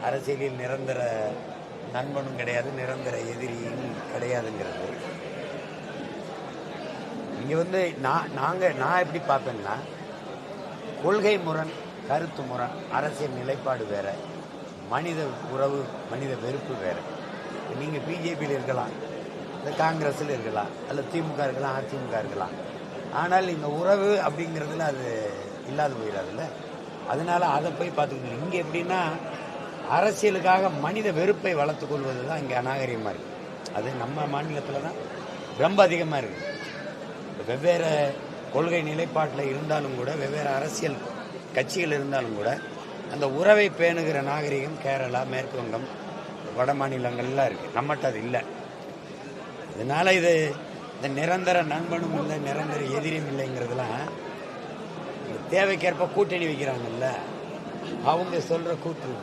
அரசியலில் நிரந்தர நண்பனும் கிடையாது, நிரந்தர எதிரியும் கிடையாதுங்கிறது. இங்கே நான் எப்படி பார்ப்பேன்னா, கொள்கை முரண், கருத்து முரண், அரசியல் நிலைப்பாடு வேற, மனித உறவு, மனித வெறுப்பு வேற. நீங்கள் பிஜேபியில் இருக்கலாம், இல்லை காங்கிரஸில் இருக்கலாம், அல்ல திமுக இருக்கலாம், அதிமுக இருக்கலாம். ஆனால் இந்த உறவு அப்படிங்கிறதுல அது இல்லாது போயிடாதுல்ல. அதனால அதை போய் பார்த்துக்கணும். இங்கே எப்படின்னா, அரசியலுக்காக மனித வெறுப்பை வளர்த்துக் கொள்வது தான் இங்கே அநாகரிகமாக இருக்குது. அது நம்ம மாநிலத்தில் தான் ரொம்ப அதிகமாக இருக்குது. வெவ்வேறு கொள்கை நிலைப்பாட்டில் இருந்தாலும் கூட, வெவ்வேறு அரசியல் கட்சிகள் இருந்தாலும் கூட, அந்த உறவை பேணுகிற நாகரிகம் கேரளா, மேற்கு வங்கம், வட மாநிலங்கள்லாம் இருக்குது. நம்மகிட்ட அது இல்லை. அதனால இந்த நிரந்தர நண்பனும் இல்லை, நிரந்தர எதிரியும் இல்லைங்கிறதுலாம் தேவைக்கேற்ப கூட்டணி வைக்கிறாங்கல்ல, அவங்க சொல்கிற கூற்று.